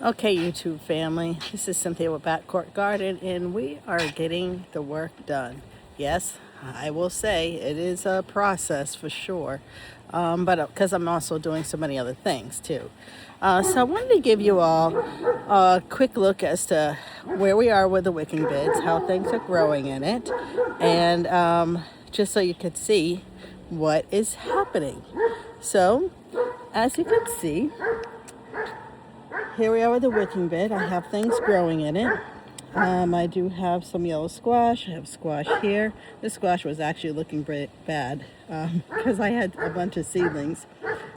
Okay, YouTube family, this is Cynthia with Backcourt Garden, and we are getting the work done. Yes, I will say it is a process for sure, but because I'm also doing so many other things too. So I wanted to give you all a quick look as to where we are with the wicking beds, how things are growing in it, and just so you could see what is happening. So, as you can see, here we are with the wicking bed. I have things growing in it. I do have some yellow squash. I have squash here. This squash was actually looking bad because I had a bunch of seedlings.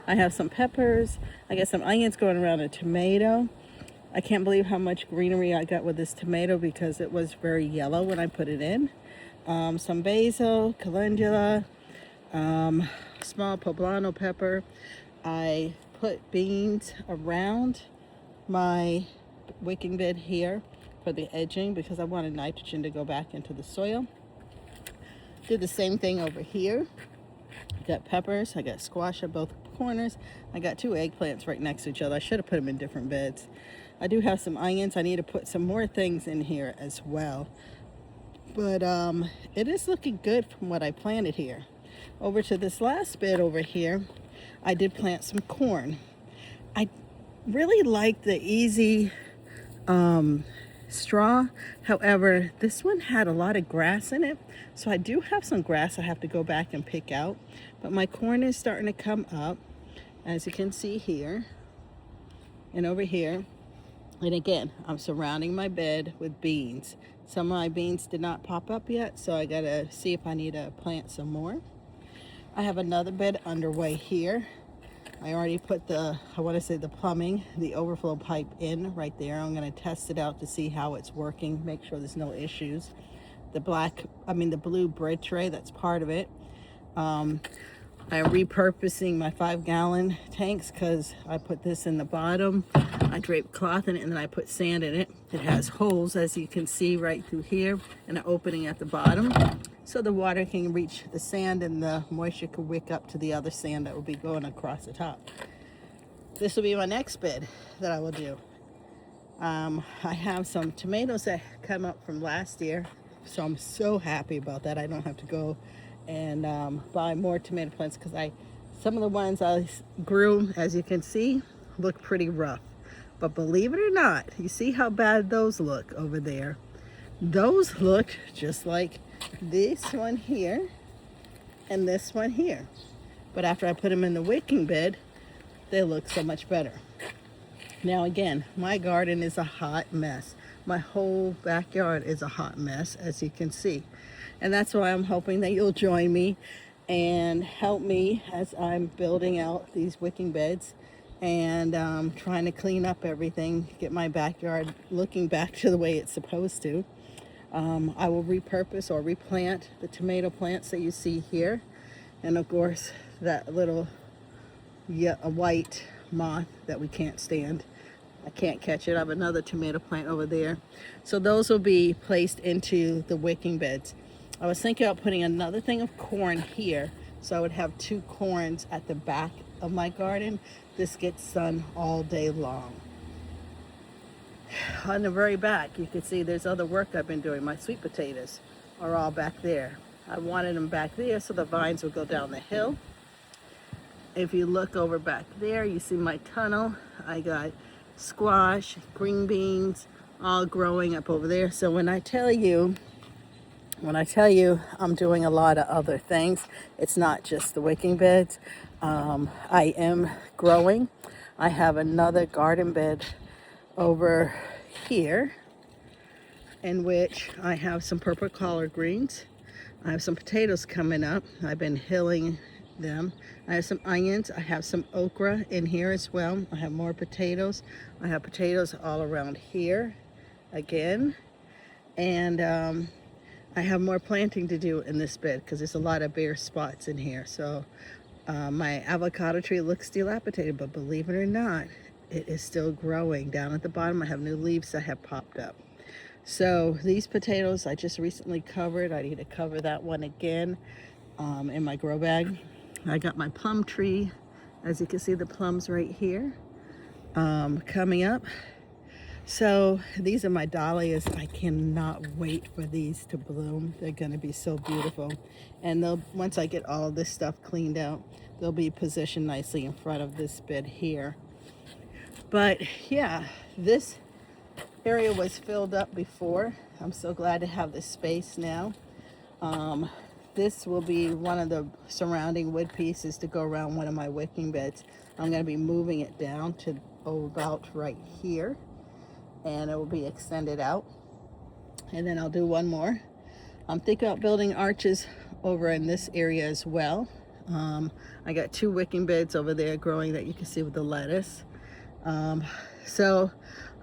I have some peppers. I got some onions going around a tomato. I can't believe how much greenery I got with this tomato because it was very yellow when I put it in. Some basil, calendula, small poblano pepper. I put beans around my wicking bed here for the edging because I wanted nitrogen to go back into the soil. Did the same thing over here. I got peppers, I got squash at both corners. I got two eggplants right next to each other. I should have put them in different beds. I do have some onions. I need to put some more things in here as well. But it is looking good from what I planted here. Over to this last bed over here, I did plant some corn. I really like the easy straw. However, this one had a lot of grass in it, so I do have some grass I have to go back and pick out, but my corn is starting to come up, as you can see here and over here. And again, I'm surrounding my bed with beans. Some of my beans did not pop up yet, so I gotta see if I need to plant some more. I have another bed underway here. I already put the plumbing, the overflow pipe in right there. I'm going to test it out to see how it's working, make sure there's no issues. The blue bread tray, that's part of it. I'm repurposing my 5-gallon tanks because I put this in the bottom. I draped cloth in it and then I put sand in it. It has holes, as you can see, right through here and an opening at the bottom. So the water can reach the sand and the moisture can wick up to the other sand that will be going across the top. This will be my next bed that I will do. I have some tomatoes that come up from last year, so I'm so happy about that. I don't have to go and buy more tomato plants because some of the ones I grew, as you can see, look pretty rough. But believe it or not, you see how bad those look over there? Those look just like this one here and this one here. But after I put them in the wicking bed, they look so much better. Now again, my garden is a hot mess. My whole backyard is a hot mess, as you can see. And that's why I'm hoping that you'll join me and help me as I'm building out these wicking beds and trying to clean up everything, get my backyard looking back to the way it's supposed to. I will repurpose or replant the tomato plants that you see here. And of course, that little white moth that we can't stand. I can't catch it. I have another tomato plant over there. So those will be placed into the wicking beds. I was thinking about putting another thing of corn here, so I would have 2 corns at the back of my garden. This gets sun all day long. On the very back, you can see there's other work I've been doing. My sweet potatoes are all back there. I wanted them back there so the vines will go down the hill. If you look over back there, you see my tunnel. I got squash, green beans, all growing up over there. So when I tell you I'm doing a lot of other things, it's not just the wicking beds. I am growing. I have another garden bed over here in which I have some purple collard greens. I have some potatoes coming up. I've been hilling them. I have some onions. I have some okra in here as well. I have more potatoes. I have potatoes all around here again. And I have more planting to do in this bed because there's a lot of bare spots in here. So my avocado tree looks dilapidated, but believe it or not, it is still growing. Down at the bottom, I have new leaves that have popped up. So these potatoes I just recently covered. I need to cover that one again in my grow bag. I got my plum tree. As you can see, the plums right here coming up. So these are my dahlias. I cannot wait for these to bloom. They're gonna be so beautiful. And they'll, once I get all this stuff cleaned out, they'll be positioned nicely in front of this bed here. But yeah, this area was filled up before. I'm so glad to have this space now. This will be one of the surrounding wood pieces to go around one of my wicking beds. I'm going to be moving it down to about right here, and it will be extended out. And then I'll do one more. I'm thinking about building arches over in this area as well. I got 2 wicking beds over there growing that you can see with the lettuce. So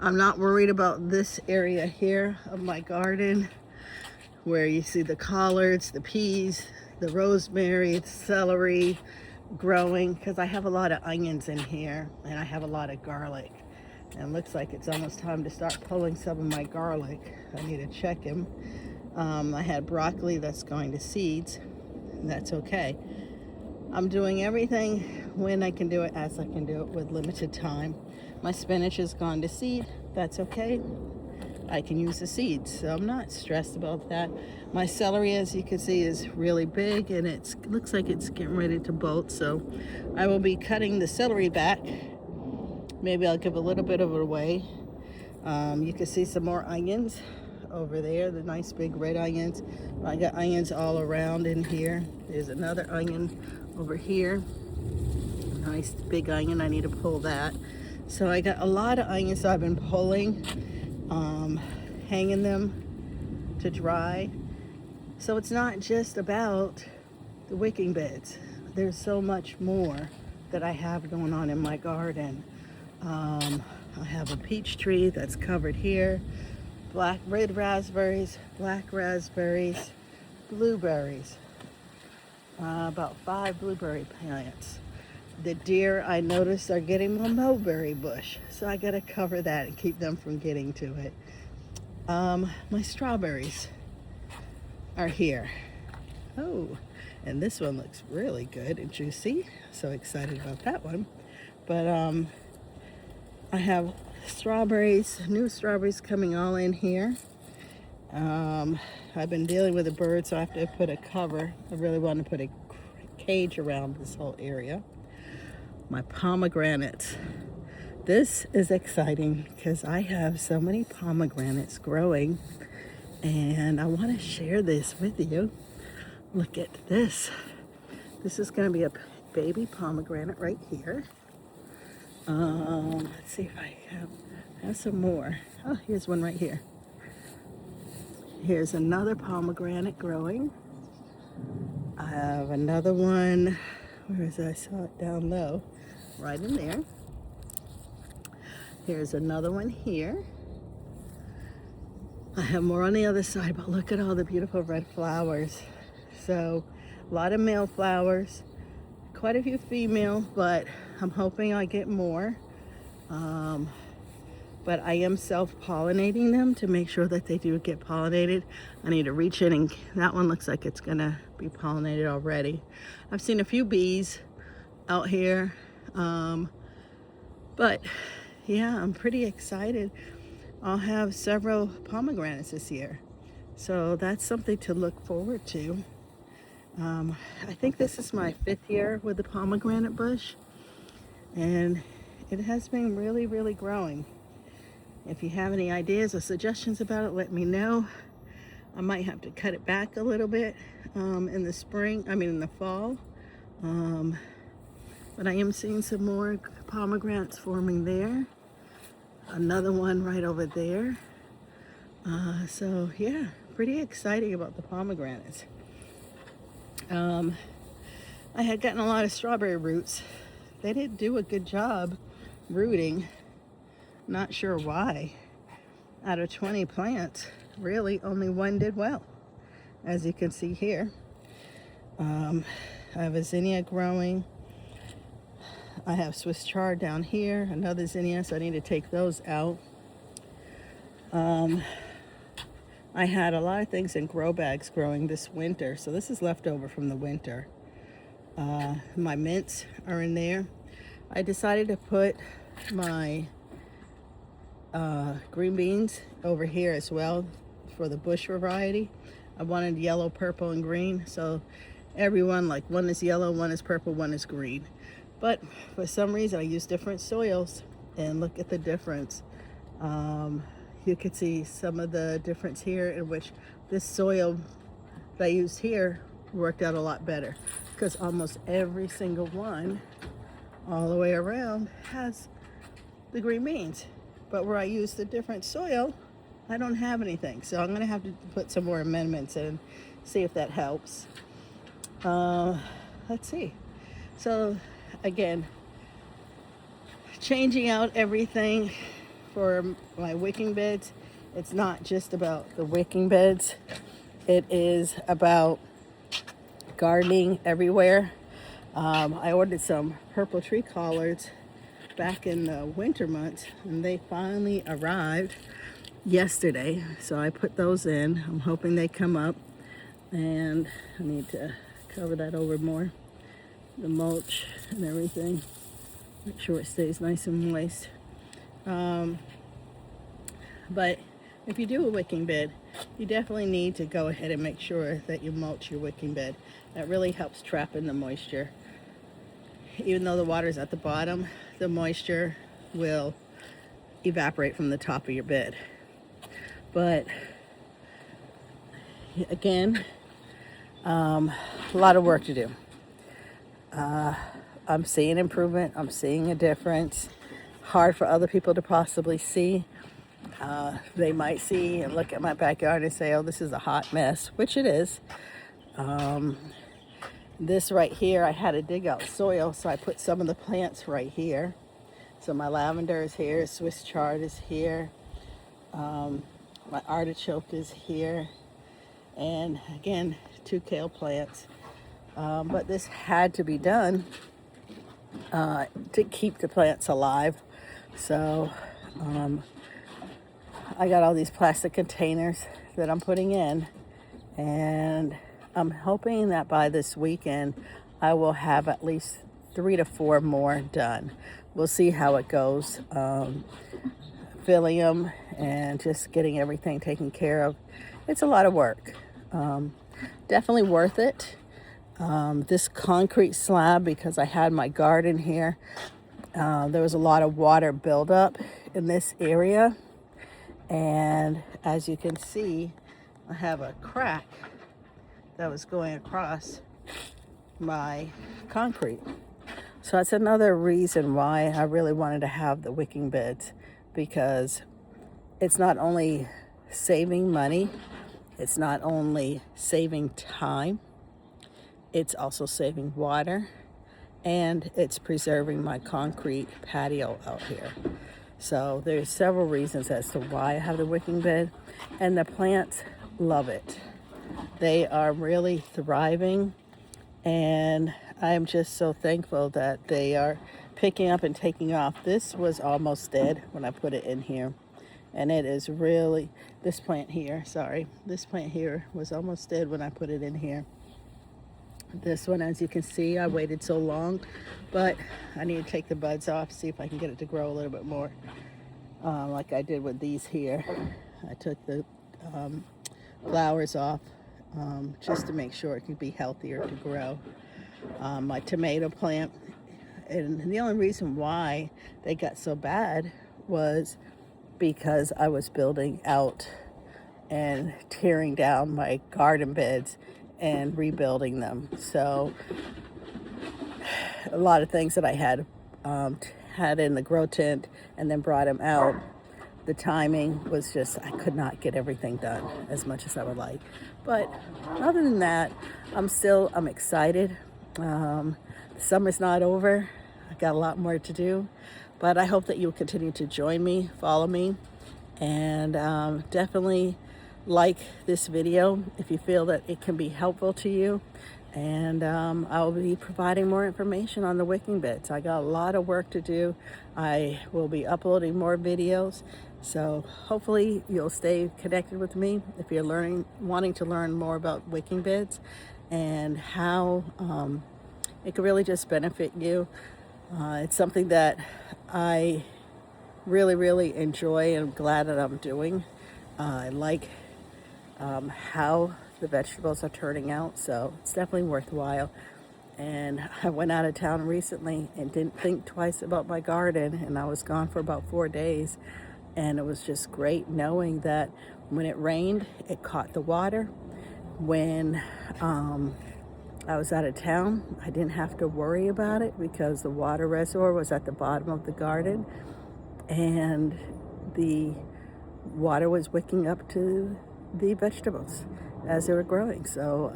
I'm not worried about this area here of my garden where you see the collards, the peas, the rosemary, the celery growing, because I have a lot of onions in here and I have a lot of garlic. And it looks like it's almost time to start pulling some of my garlic. I need to check him. I had broccoli that's going to seeds, and that's okay. I'm doing everything when I can do it, as I can do it with limited time. My spinach has gone to seed. That's okay. I can use the seeds, so I'm not stressed about that. My celery, as you can see, is really big, and it looks like it's getting ready to bolt, so I will be cutting the celery back. Maybe I'll give a little bit of it away. You can see some more onions over there, the nice big red onions. I got onions all around in here. There's another onion over here. Nice big onion. I need to pull that. So I got a lot of onions, so I've been pulling, hanging them to dry. So it's not just about the wicking beds. There's so much more that I have going on in my garden. I have a peach tree that's covered here, red raspberries, black raspberries, blueberries, about 5 blueberry plants. The deer, I noticed, are getting my mulberry bush, so I gotta cover that and keep them from getting to it. My strawberries are here. Oh, and this one looks really good and juicy. So excited about that one. But I have strawberries, new strawberries coming all in here. I've been dealing with a bird, so I have to put a cover. I really want to put a cage around this whole area. My pomegranates. This is exciting because I have so many pomegranates growing, and I want to share this with you. Look at this. This is going to be a baby pomegranate right here. Let's see if I have some more. Oh, here's one right here. Here's another pomegranate growing. I have another one. Where is it? I saw it down low. Right in there. Here's another one here. I have more on the other side, but look at all the beautiful red flowers. So, a lot of male flowers, quite a few female, but I'm hoping I get more. But I am self-pollinating them to make sure that they do get pollinated. I need to reach in, and that one looks like it's gonna be pollinated already. I've seen a few bees out here, but yeah, I'm pretty excited. I'll have several pomegranates this year, so that's something to look forward to. I think this is my 5th year with the pomegranate bush, and it has been really, really growing. If you have any ideas or suggestions about it, let me know. I might have to cut it back a little bit in the fall. But I am seeing some more pomegranates forming there. Another one right over there. So yeah, pretty exciting about the pomegranates. I had gotten a lot of strawberry roots. They didn't do a good job rooting. Not sure why. Out of 20 plants, really only one did well, as you can see here. I have a zinnia growing. I have Swiss chard down here, another zinnia, so I need to take those out. I had a lot of things in grow bags growing this winter, so this is leftover from the winter. My mints are in there. I decided to put my green beans over here as well for the bush variety. I wanted yellow, purple, and green. So everyone, like one is yellow, one is purple, one is green. But for some reason I use different soils, and look at the difference. You can see some of the difference here, in which this soil that I used here worked out a lot better, because almost every single one all the way around has the green beans. But where I used the different soil, I don't have anything. So I'm going to have to put some more amendments in, see if that helps. Let's see. So again, changing out everything for my wicking beds. It's not just about the wicking beds. It is about gardening everywhere. I ordered some purple tree collards back in the winter months, and they finally arrived yesterday. So I put those in. I'm hoping they come up, and I need to cover that over more. The mulch and everything. Make sure it stays nice and moist. But if you do a wicking bed, you definitely need to go ahead and make sure that you mulch your wicking bed. That really helps trap in the moisture. Even though the water's at the bottom, the moisture will evaporate from the top of your bed. But again, a lot of work to do. I'm seeing improvement. I'm seeing a difference. Hard for other people to possibly see. They might see and look at my backyard and say, oh, this is a hot mess, which it is. This right here, I had to dig out soil, so I put some of the plants right here. So my lavender is here, Swiss chard is here, my artichoke is here, and again, 2 kale plants. But this had to be done to keep the plants alive. So I got all these plastic containers that I'm putting in, and I'm hoping that by this weekend I will have at least 3 to 4 more done. We'll see how it goes. Filling them and just getting everything taken care of. It's a lot of work. Definitely worth it. This concrete slab, because I had my garden here, there was a lot of water buildup in this area. And as you can see, I have a crack that was going across my concrete. So that's another reason why I really wanted to have the wicking beds, because it's not only saving money, it's not only saving time, it's also saving water, and it's preserving my concrete patio out here. So there's several reasons as to why I have the wicking bed, and the plants love it. They are really thriving, and I'm just so thankful that they are picking up and taking off. This was almost dead when I put it in here, and it is really, this plant here was almost dead when I put it in here. This one, as you can see, I waited so long, but I need to take the buds off, see if I can get it to grow a little bit more, like I did with these here. I took the flowers off just to make sure it could be healthier to grow. My tomato plant, and the only reason why they got so bad was because I was building out and tearing down my garden beds and rebuilding them. So a lot of things that I had in the grow tent and then brought them out, the timing was just, I could not get everything done as much as I would like. But other than that, I'm excited. The summer's not over. I got a lot more to do, but I hope that you'll continue to join me, follow me, and definitely like this video if you feel that it can be helpful to you. And I'll be providing more information on the wicking beds. I got a lot of work to do. I will be uploading more videos, so hopefully you'll stay connected with me if you're wanting to learn more about wicking beds and how it could really just benefit you. It's something that I really enjoy and I'm glad that I'm doing. I like how the vegetables are turning out, so it's definitely worthwhile. And I went out of town recently and didn't think twice about my garden, and I was gone for about 4 days, and it was just great knowing that when it rained, it caught the water. When I was out of town, I didn't have to worry about it because the water reservoir was at the bottom of the garden, and the water was wicking up to the vegetables as they were growing. So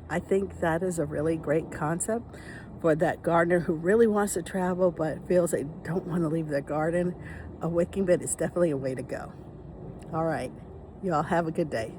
I think that is a really great concept for that gardener who really wants to travel but feels they don't want to leave their garden. A wicking bed is definitely a way to go. All right, y'all have a good day.